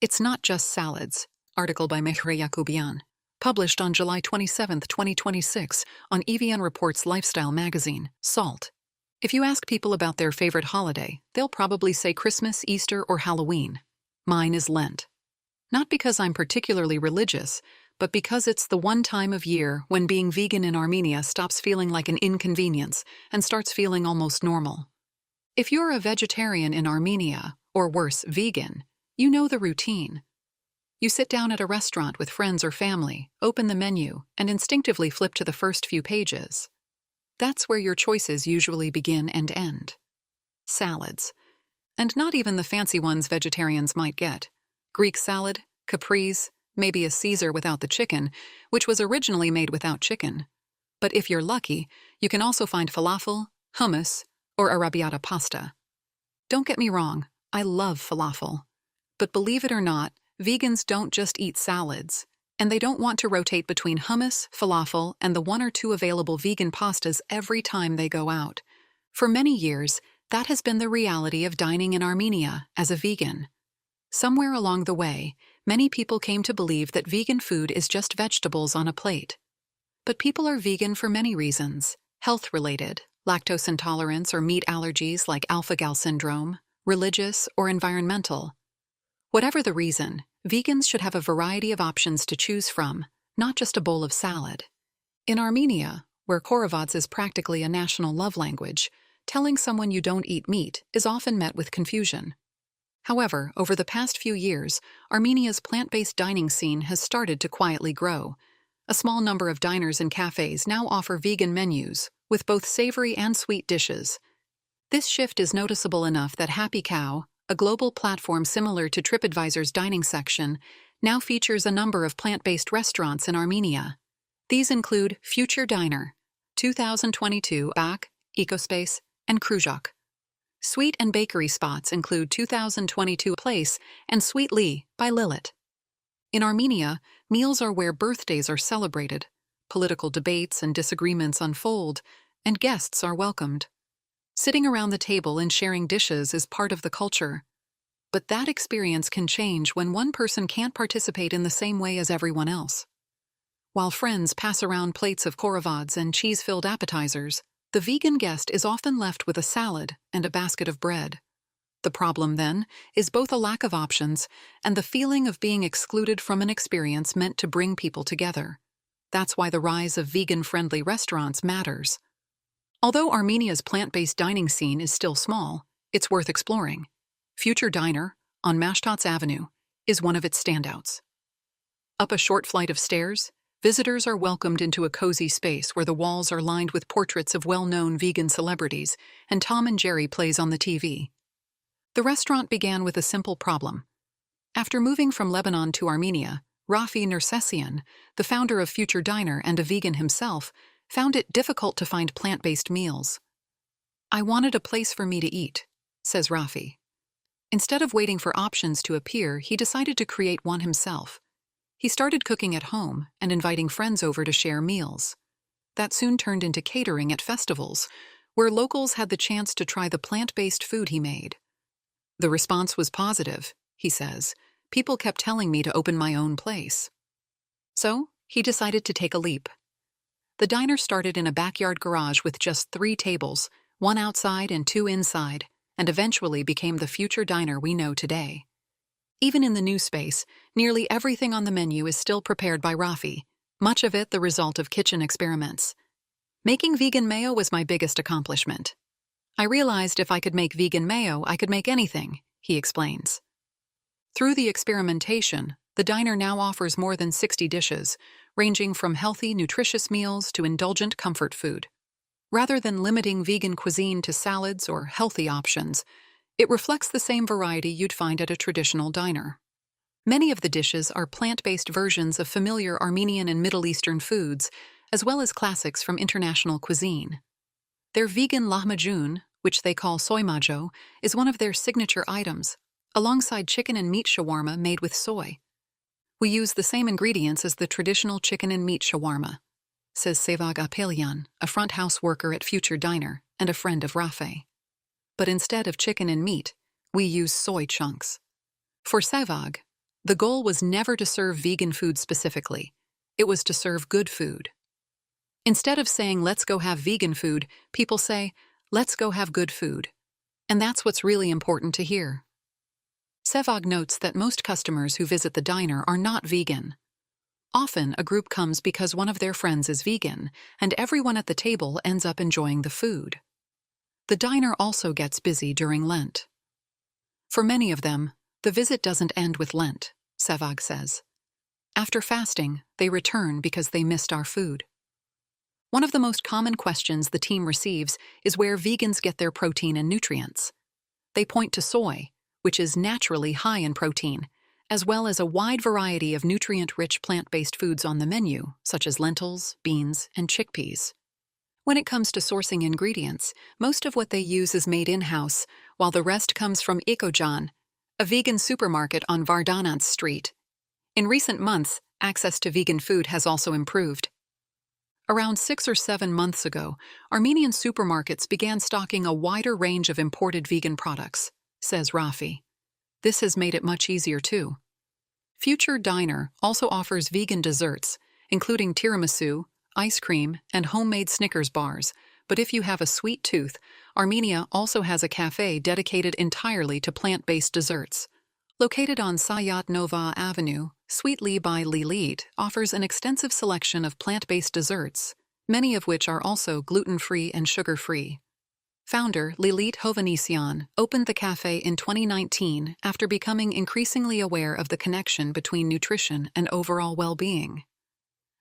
It's not just salads. Article by Mehre Yakubian. Published on July 27, 2026, on EVN Reports Lifestyle magazine, Salt. If you ask people about their favorite holiday, they'll probably say Christmas, Easter, or Halloween. Mine is Lent. Not because I'm particularly religious, but because it's the one time of year when being vegan in Armenia stops feeling like an inconvenience and starts feeling almost normal. If you're a vegetarian in Armenia, or worse, vegan, you know the routine. You sit down at a restaurant with friends or family, open the menu, and instinctively flip to the first few pages. That's where your choices usually begin and end. Salads. And not even the fancy ones vegetarians might get. Greek salad, caprese, maybe a Caesar without the chicken, which was originally made without chicken. But if you're lucky, you can also find falafel, hummus, or arrabbiata pasta. Don't get me wrong, I love falafel. But believe it or not, vegans don't just eat salads, and they don't want to rotate between hummus, falafel, and the one or two available vegan pastas every time they go out. For many years, that has been the reality of dining in Armenia as a vegan. Somewhere along the way, many people came to believe that vegan food is just vegetables on a plate. But people are vegan for many reasons: health-related, lactose intolerance or meat allergies like alpha-gal syndrome, religious, or environmental. Whatever the reason, vegans should have a variety of options to choose from, not just a bowl of salad. In Armenia, where Khorovadze is practically a national love language, telling someone you don't eat meat is often met with confusion. However, over the past few years, Armenia's plant-based dining scene has started to quietly grow. A small number of diners and cafés now offer vegan menus, with both savory and sweet dishes. This shift is noticeable enough that Happy Cow, a global platform similar to TripAdvisor's dining section, now features a number of plant-based restaurants in Armenia. These include Future Diner, 2022 Bak, Ecospace, and Kruzhak. Sweet and bakery spots include 2022 Place and Sweet Lee by Lilith. In Armenia, meals are where birthdays are celebrated, political debates and disagreements unfold, and guests are welcomed. Sitting around the table and sharing dishes is part of the culture. But that experience can change when one person can't participate in the same way as everyone else. While friends pass around plates of Khorovadze and cheese-filled appetizers, the vegan guest is often left with a salad and a basket of bread. The problem, then, is both a lack of options and the feeling of being excluded from an experience meant to bring people together. That's why the rise of vegan-friendly restaurants matters. Although Armenia's plant-based dining scene is still small, it's worth exploring. Future Diner, on Mashtots Avenue, is one of its standouts. Up a short flight of stairs, visitors are welcomed into a cozy space where the walls are lined with portraits of well-known vegan celebrities, and Tom and Jerry plays on the TV. The restaurant began with a simple problem. After moving from Lebanon to Armenia, Rafi Nersessian, the founder of Future Diner and a vegan himself, found it difficult to find plant-based meals. "I wanted a place for me to eat," says Rafi. Instead of waiting for options to appear, he decided to create one himself. He started cooking at home and inviting friends over to share meals. That soon turned into catering at festivals, where locals had the chance to try the plant-based food he made. "The response was positive," he says. "People kept telling me to open my own place." So, he decided to take a leap. The diner started in a backyard garage with just 3 tables, 1 outside and 2 inside, and eventually became the Future Diner we know today. Even in the new space, nearly everything on the menu is still prepared by Rafi, much of it the result of kitchen experiments. "Making vegan mayo was my biggest accomplishment. I realized if I could make vegan mayo, I could make anything," he explains. Through the experimentation, the diner now offers more than 60 dishes, ranging from healthy, nutritious meals to indulgent comfort food. Rather than limiting vegan cuisine to salads or healthy options, it reflects the same variety you'd find at a traditional diner. Many of the dishes are plant-based versions of familiar Armenian and Middle Eastern foods, as well as classics from international cuisine. Their vegan lahmacun, which they call soy majo, is one of their signature items, alongside chicken and meat shawarma made with soy. "We use the same ingredients as the traditional chicken and meat shawarma," says Sevag Apelyan, a front house worker at Future Diner and a friend of Rafe. "But instead of chicken and meat, we use soy chunks." For Sevag, The goal was never to serve vegan food specifically. It was to serve good food. Instead of saying, let's go have vegan food, people say, let's go have good food. And that's what's really important to hear. Sevag notes that most customers who visit the diner are not vegan. Often, a group comes because one of their friends is vegan, and everyone at the table ends up enjoying the food. The diner also gets busy during Lent. For many of them, the visit doesn't end with Lent, Sevag says. After fasting, they return because they missed our food. One of the most common questions the team receives is where vegans get their protein and nutrients. They point to soy, which is naturally high in protein, as well as a wide variety of nutrient-rich plant-based foods on the menu, such as lentils, beans, and chickpeas. When it comes to sourcing ingredients, most of what they use is made in-house, while the rest comes from Ekojan, a vegan supermarket on Vardanants Street. In recent months, access to vegan food has also improved. Around 6 or 7 months ago, Armenian supermarkets began stocking a wider range of imported vegan products, says Rafi. This has made it much easier too. Future Diner also offers vegan desserts, including tiramisu, ice cream, and homemade Snickers bars, but if you have a sweet tooth, Armenia also has a cafe dedicated entirely to plant-based desserts. Located on Sayat Nova Avenue, Sweetly by Lilit offers an extensive selection of plant-based desserts, many of which are also gluten-free and sugar-free. Founder Lilit Hovanesyan opened the cafe in 2019 after becoming increasingly aware of the connection between nutrition and overall well-being.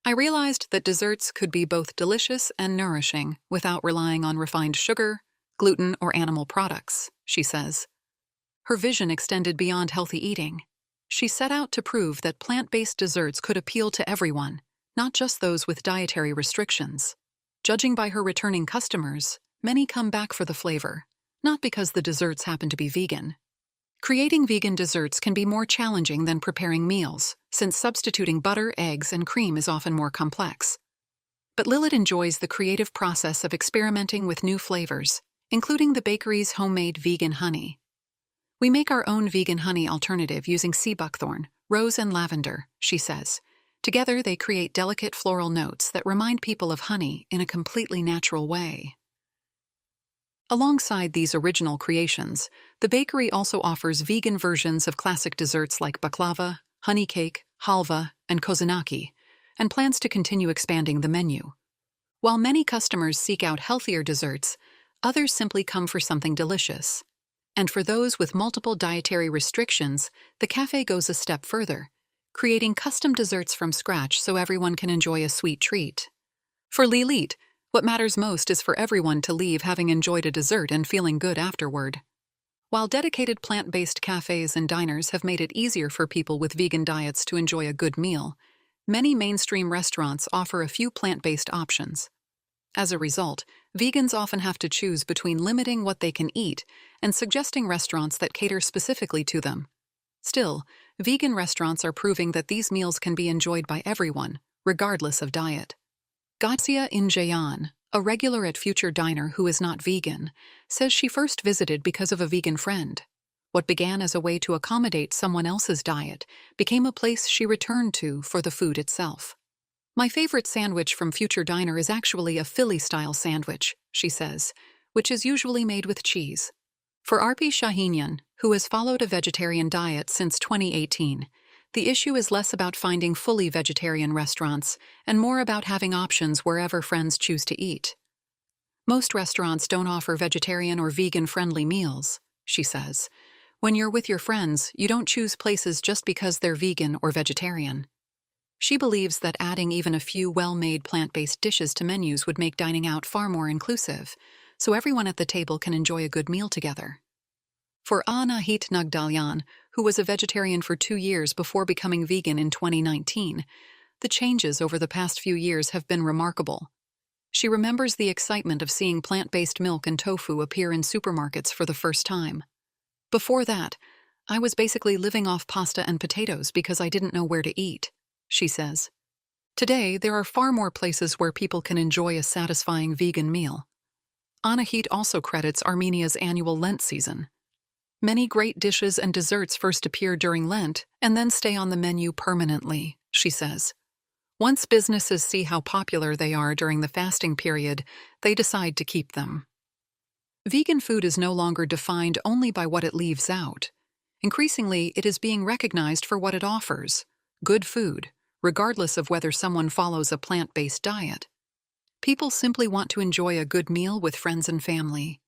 I realized that desserts could be both delicious and nourishing without relying on refined sugar, gluten, or animal products, she says. Her vision extended beyond healthy eating. She set out to prove that plant-based desserts could appeal to everyone, not just those with dietary restrictions. Judging by her returning customers, many come back for the flavor, not because the desserts happen to be vegan. Creating vegan desserts can be more challenging than preparing meals, since substituting butter, eggs, and cream is often more complex. But Lilith enjoys the creative process of experimenting with new flavors, including the bakery's homemade vegan honey. We make our own vegan honey alternative using sea buckthorn, rose, and lavender, she says. Together, they create delicate floral notes that remind people of honey in a completely natural way. Alongside these original creations, the bakery also offers vegan versions of classic desserts like baklava, honey cake, halva, and kozanaki, and plans to continue expanding the menu. While many customers seek out healthier desserts, others simply come for something delicious. And for those with multiple dietary restrictions, the cafe goes a step further, creating custom desserts from scratch so everyone can enjoy a sweet treat. For Lilit, what matters most is for everyone to leave having enjoyed a dessert and feeling good afterward. While dedicated plant-based cafes and diners have made it easier for people with vegan diets to enjoy a good meal, many mainstream restaurants offer a few plant-based options. As a result, vegans often have to choose between limiting what they can eat and suggesting restaurants that cater specifically to them. Still, vegan restaurants are proving that these meals can be enjoyed by everyone, regardless of diet. Gatsia Injayan, a regular at Future Diner who is not vegan, says she first visited because of a vegan friend. What began as a way to accommodate someone else's diet became a place she returned to for the food itself. My favorite sandwich from Future Diner is actually a Philly-style sandwich, she says, which is usually made with cheese. For Arpi Shahinian, who has followed a vegetarian diet since 2018, the issue is less about finding fully vegetarian restaurants and more about having options wherever friends choose to eat. Most restaurants don't offer vegetarian or vegan-friendly meals, she says. When you're with your friends, you don't choose places just because they're vegan or vegetarian. She believes that adding even a few well-made plant-based dishes to menus would make dining out far more inclusive, so everyone at the table can enjoy a good meal together. For Anahit Nagdalyan, who was a vegetarian for 2 years before becoming vegan in 2019, the changes over the past few years have been remarkable. She remembers the excitement of seeing plant-based milk and tofu appear in supermarkets for the first time. Before that, I was basically living off pasta and potatoes because I didn't know where to eat, she says. Today, there are far more places where people can enjoy a satisfying vegan meal. Anahit also credits Armenia's annual Lent season. Many great dishes and desserts first appear during Lent and then stay on the menu permanently, she says. Once businesses see how popular they are during the fasting period, they decide to keep them. Vegan food is no longer defined only by what it leaves out. Increasingly, it is being recognized for what it offers: good food, regardless of whether someone follows a plant-based diet. People simply want to enjoy a good meal with friends and family.